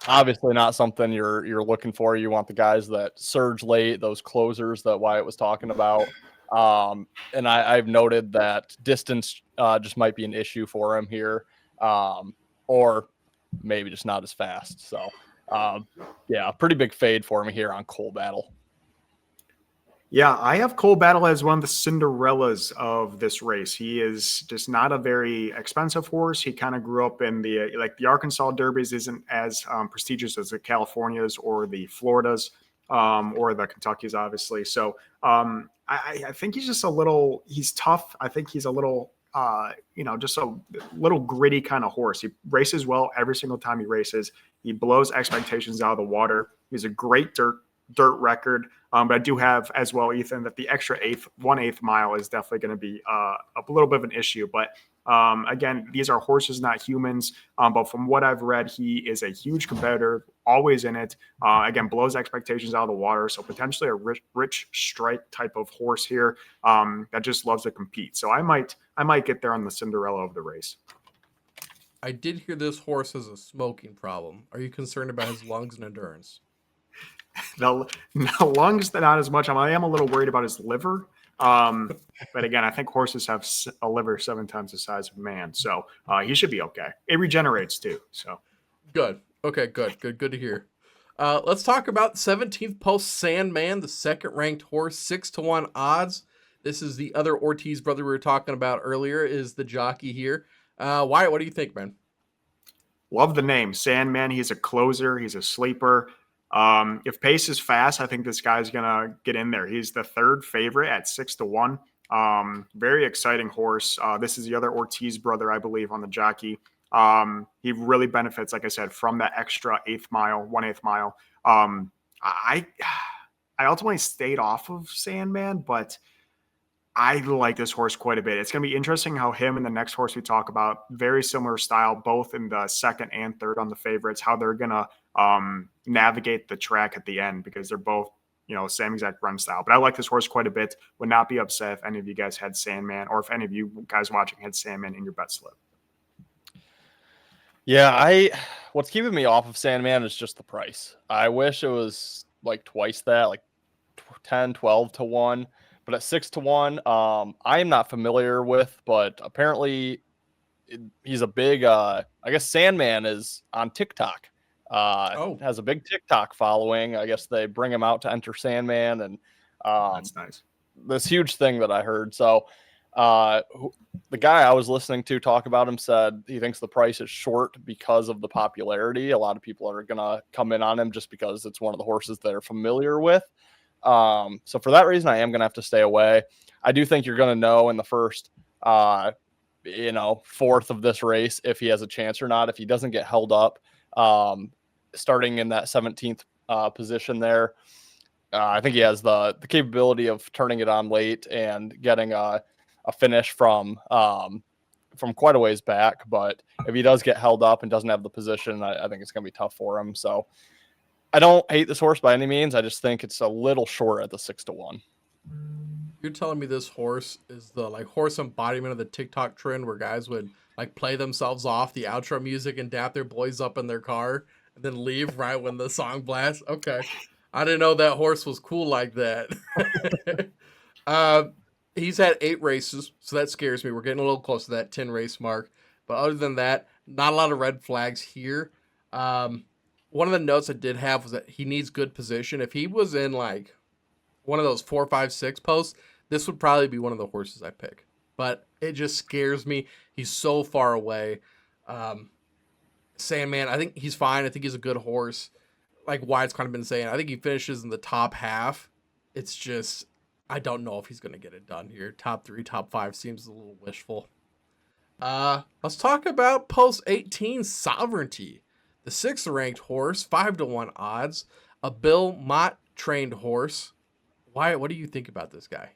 Speaker 3: Obviously not something you're looking for. You want the guys that surge late, those closers that Wyatt was talking about. And I've noted that distance just might be an issue for him here, or maybe just not as fast. So, yeah, pretty big fade for me here on Cole Battle.
Speaker 2: Yeah, I have Cole Battle as one of the Cinderellas of this race. He is just not a very expensive horse. He kind of grew up in the Arkansas Derbies isn't as prestigious as the Californias or the Floridas or the Kentuckys, obviously. So I think he's just he's tough. I think he's a little, just a little gritty kind of horse. He races well every single time he races. He blows expectations out of the water. He's a great dirt record. But I do have as well, Ethan, that the extra 1/8 mile is definitely going to be a little bit of an issue. But again, these are horses, not humans. But from what I've read, he is a huge competitor, always in it. Again, blows expectations out of the water. So potentially a rich strike type of horse here that just loves to compete. So I might get there on the Cinderella of the race.
Speaker 1: I did hear this horse has a smoking problem. Are you concerned about his lungs and endurance?
Speaker 2: The lungs, not as much. I am a little worried about his liver. But again, I think horses have a liver 7 times the size of man. So he should be okay. It regenerates too. So
Speaker 1: good. Okay, good to hear. Let's talk about 17th post Sandman, the second ranked horse, 6-1 odds. This is the other Ortiz brother we were talking about earlier, is the jockey here. Wyatt, what do you think, man?
Speaker 2: Love the name Sandman. He's a closer. He's a sleeper. If pace is fast, I think this guy's gonna get in there. He's the third favorite at 6-1. Very exciting horse. This is the other Ortiz brother, I believe, on the jockey. He really benefits, like I said, from that extra 1/8 mile. I ultimately stayed off of Sandman, but I like this horse quite a bit. It's going to be interesting how him and the next horse we talk about, very similar style, both in the second and third on the favorites, how they're going to navigate the track at the end, because they're both, same exact run style. But I like this horse quite a bit. Would not be upset if any of you guys had Sandman, or if any of you guys watching had Sandman in your bet slip.
Speaker 3: Yeah, what's keeping me off of Sandman is just the price. I wish it was like twice that, like 10, 12-1. But at 6-1, I am not familiar with, but apparently he's a big, I guess Sandman is on TikTok. Has a big TikTok following. I guess they bring him out to enter Sandman, and
Speaker 2: that's nice.
Speaker 3: This huge thing that I heard. So the guy I was listening to talk about him said he thinks the price is short because of the popularity. A lot of people are going to come in on him just because it's one of the horses they're familiar with. So for that reason, I am going to have to stay away. I do think you're going to know in the first, fourth of this race if he has a chance or not. If he doesn't get held up, starting in that 17th position there, I think he has the capability of turning it on late and getting a finish from quite a ways back. But if he does get held up and doesn't have the position, I think it's going to be tough for him. So I don't hate this horse by any means. I just think it's a little short at the 6-1.
Speaker 1: You're telling me this horse is the horse embodiment of the TikTok trend where guys would play themselves off the outro music and dap their boys up in their car and then leave right when the song blasts? Okay. I didn't know that horse was cool like that. He's had 8 races, so that scares me. We're getting a little close to that 10 race mark. But other than that, not a lot of red flags here. One of the notes I did have was that he needs good position. If he was in one of those 4, 5, 6 posts, this would probably be one of the horses I pick. But it just scares me. He's so far away. Sandman, I think he's fine. I think he's a good horse. Like Wyatt's kind of been saying, I think he finishes in the top half. It's just, I don't know if he's going to get it done here. Top 3, top 5 seems a little wishful. Let's talk about post 18 Sovereignty. The 6th ranked horse, 5-1 odds, a Bill Mott trained horse. Wyatt, what do you think about this guy?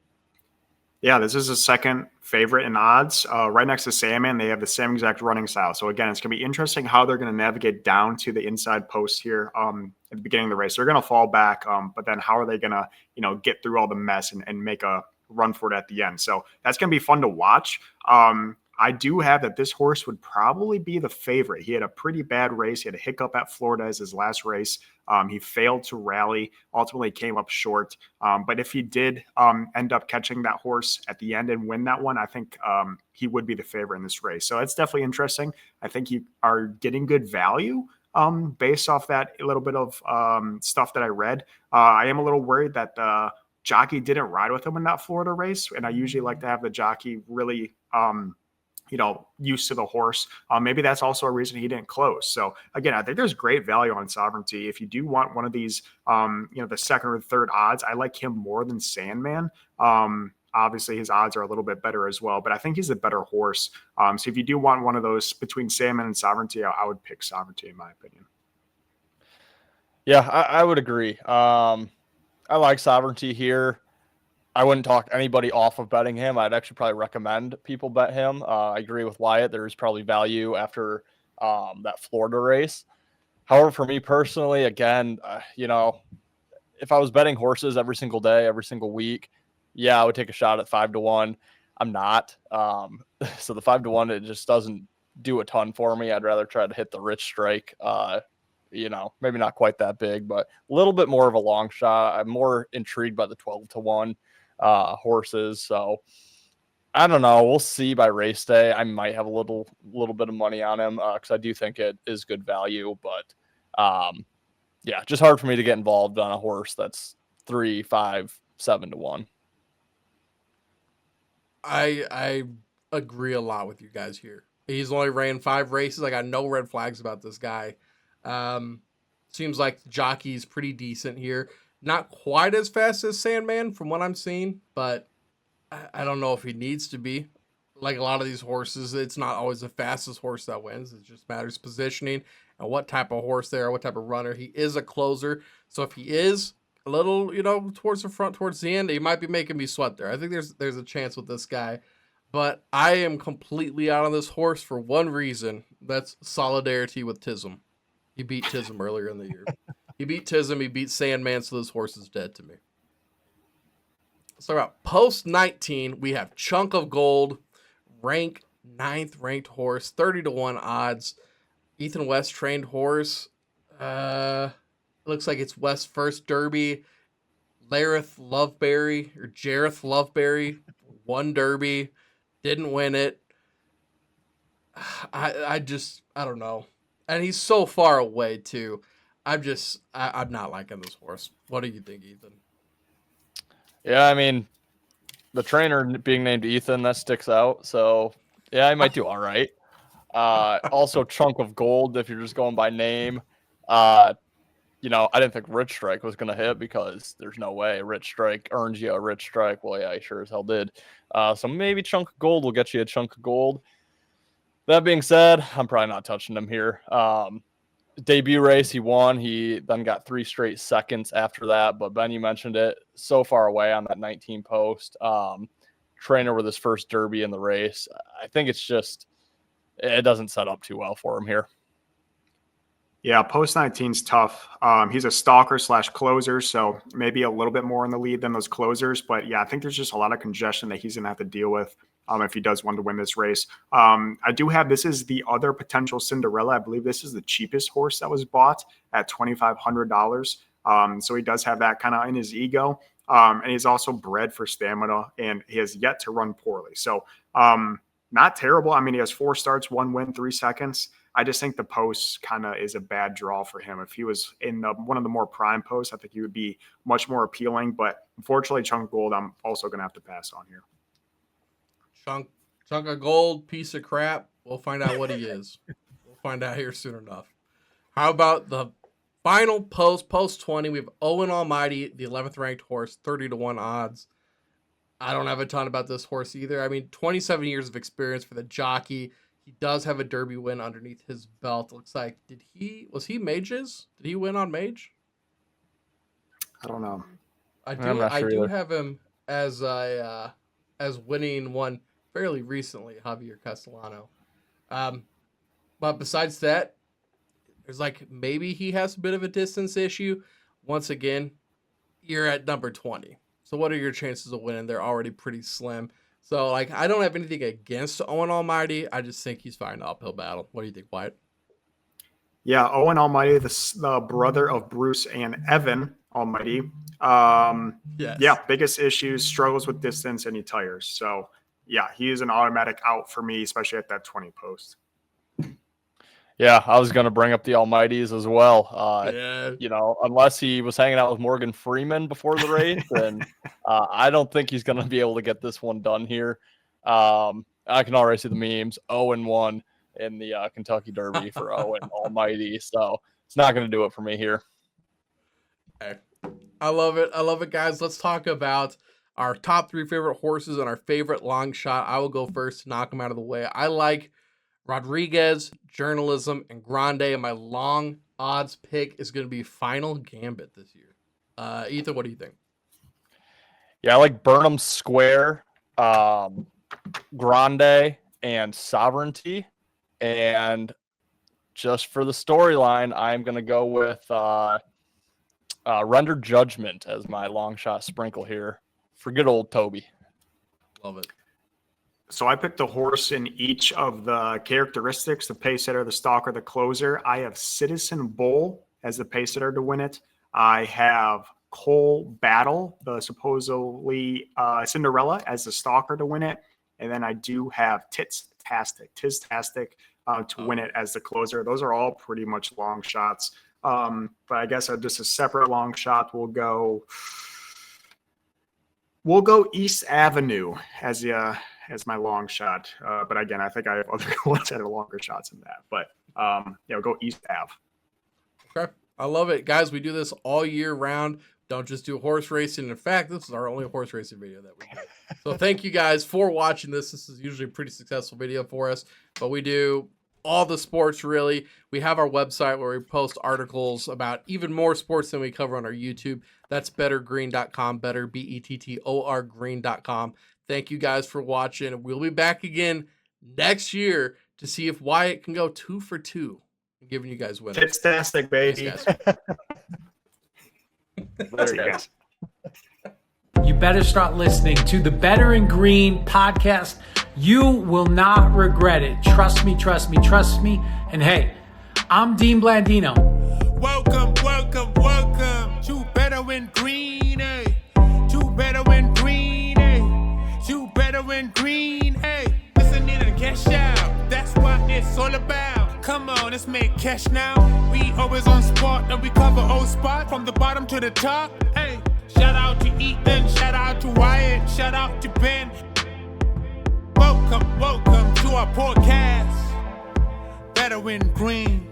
Speaker 2: Yeah, this is a second favorite in odds. Right next to Sandman, they have the same exact running style. So again, it's going to be interesting how they're going to navigate down to the inside post here at the beginning of the race. They're going to fall back, but then how are they going to, get through all the mess and make a run for it at the end? So that's going to be fun to watch. I do have that this horse would probably be the favorite. He had a pretty bad race. He had a hiccup at Florida as his last race. He failed to rally, ultimately came up short. But if he did end up catching that horse at the end and win that one, I think he would be the favorite in this race. So it's definitely interesting. I think you are getting good value based off that little bit of stuff that I read. I am a little worried that the jockey didn't ride with him in that Florida race. And I usually like to have the jockey really used to the horse. Maybe that's also a reason he didn't close. So again, I think there's great value on Sovereignty. If you do want one of these, the second or third odds, I like him more than Sandman. Obviously his odds are a little bit better as well, but I think he's a better horse. So if you do want one of those between Sandman and Sovereignty, I would pick Sovereignty in my opinion.
Speaker 3: Yeah, I would agree. I like Sovereignty here. I wouldn't talk anybody off of betting him. I'd actually probably recommend people bet him. I agree with Wyatt. There's probably value after that Florida race. However, for me personally, again, if I was betting horses every single day, every single week, yeah, I would take a shot at 5-1. I'm not. So the 5-1, it just doesn't do a ton for me. I'd rather try to hit the rich strike. Maybe not quite that big, but a little bit more of a long shot. I'm more intrigued by the 12-1 horses. So I don't know. We'll see by race day. I might have a little bit of money on him because I do think it is good value. But yeah, just hard for me to get involved on a horse that's 3, 5, 7-1.
Speaker 1: I agree a lot with you guys here. He's only ran 5 races. I got no red flags about this guy. Seems like the jockey's pretty decent here. Not quite as fast as Sandman from what I'm seeing, but I don't know if he needs to be. Like a lot of these horses, it's not always the fastest horse that wins. It just matters positioning and what type of horse they are, what type of runner. He is a closer. So if he is a little, towards the front, towards the end, he might be making me sweat there. I think there's a chance with this guy. But I am completely out on this horse for one reason. That's solidarity with Tism. He beat Tism earlier in the year. He beat Tism, he beat Sandman, so this horse is dead to me. So about post 19, we have Chunk of Gold, rank 9th ranked horse, 30-1 odds. Ethan West trained horse. Looks like it's West's first Derby. Jareth Loveberry won Derby, didn't win it. I don't know. And he's so far away too. I'm not liking this horse. What do you think, Ethan?
Speaker 3: Yeah, I mean, the trainer being named Ethan, that sticks out. So, yeah, I might do all right. Also, Chunk of Gold, if you're just going by name. I didn't think Rich Strike was going to hit because there's no way Rich Strike earns you a Rich Strike. Well, yeah, he sure as hell did. So maybe Chunk of Gold will get you a Chunk of Gold. That being said, I'm probably not touching him here. Debut race, he won. He then got 3 straight seconds after that. But Ben, you mentioned it, so far away on that 19 post. Trainer with his first Derby in the race. I think it doesn't set up too well for him here.
Speaker 2: Yeah, post 19's tough. He's a stalker / closer, so maybe a little bit more in the lead than those closers. But yeah, I think there's just a lot of congestion that he's going to have to deal with if he does want to win this race. This is the other potential Cinderella. I believe this is the cheapest horse that was bought at $2,500. So he does have that kind of in his ego. And he's also bred for stamina, and he has yet to run poorly. So not terrible. I mean, he has 4 starts, 1 win, 3 seconds. I just think the post kind of is a bad draw for him. If he was in one of the more prime posts, I think he would be much more appealing. But unfortunately, Chunk of Gold, I'm also going to have to pass on here.
Speaker 1: Chunk of Gold, piece of crap. We'll find out what he is. We'll find out here soon enough. How about the final post 20? We have Owen Almighty, the 11th ranked horse, 30-1 odds. I don't have a ton about this horse either. I mean, 27 years of experience for the jockey. He does have a Derby win underneath his belt. It looks like, was he Mage's? Did he win on Mage?
Speaker 2: I don't know.
Speaker 1: I do have him as winning one fairly recently, Javier Castellano. But besides that, there's maybe he has a bit of a distance issue. Once again, you're at number 20. So what are your chances of winning? They're already pretty slim. So, I don't have anything against Owen Almighty. I just think he's fighting an uphill battle. What do you think, Wyatt?
Speaker 2: Yeah, Owen Almighty, the brother of Bruce and Evan Almighty.
Speaker 1: Yes.
Speaker 2: Yeah, biggest issues, struggles with distance, and he tires. So, yeah, he is an automatic out for me, especially at that 20 post.
Speaker 3: Yeah, I was going to bring up the Almighties as well. Unless he was hanging out with Morgan Freeman before the race, and I don't think he's going to be able to get this one done here. I can already see the memes. 0-1 in the Kentucky Derby for Owen Almighty, so it's not going to do it for me here.
Speaker 1: Okay. I love it, guys. Let's talk about our top 3 favorite horses and our favorite long shot. I will go first to knock them out of the way. I like Rodriguez, Journalism, and Grande, and my long odds pick is going to be Final Gambit this year. Ethan, what do you think?
Speaker 3: Yeah, I like Burnham Square, Grande, and Sovereignty. And just for the storyline, I'm going to go with Render Judgment as my long shot sprinkle here for good old Toby.
Speaker 1: Love it.
Speaker 2: So I picked a horse in each of the characteristics, the pace setter, the stalker, the closer. I have Citizen Bull as the pace setter to win it. I have Cole Battle, the supposedly Cinderella, as the stalker to win it. And then I do have Tiztastic to win it as the closer. Those are all pretty much long shots. But I guess just a separate long shot. We'll go East Avenue as my long shot. But again, I think I have other ones that are longer shots than that. But we'll go East Ave.
Speaker 1: Okay. I love it. Guys, we do this all year round. Don't just do horse racing. In fact, this is our only horse racing video that we do. So thank you guys for watching this. This is usually a pretty successful video for us, but we do all the sports really. We have our website where we post articles about even more sports than we cover on our YouTube. That's bettergreen.com, better, BETTOR green.com. Thank you guys for watching. We'll be back again next year to see if Wyatt can go 2 for 2. I'm giving you guys winners.
Speaker 2: Fantastic, baby.
Speaker 3: There you guys.
Speaker 4: You better start listening to the Better in Green podcast. You will not regret it. Trust me, trust me, trust me. And hey, I'm Dean Blandino.
Speaker 5: Welcome, welcome, welcome to Better in Green, eh? To Better in Green, eh? To Better in Green, eh? Listen in and cash out. That's what it's all about. Come on, let's make cash now. We always on spot and we cover old spot from the bottom to the top. Hey, shout out to Ethan, shout out to Wyatt, shout out to Ben. Welcome, welcome to our podcast. Better in Green.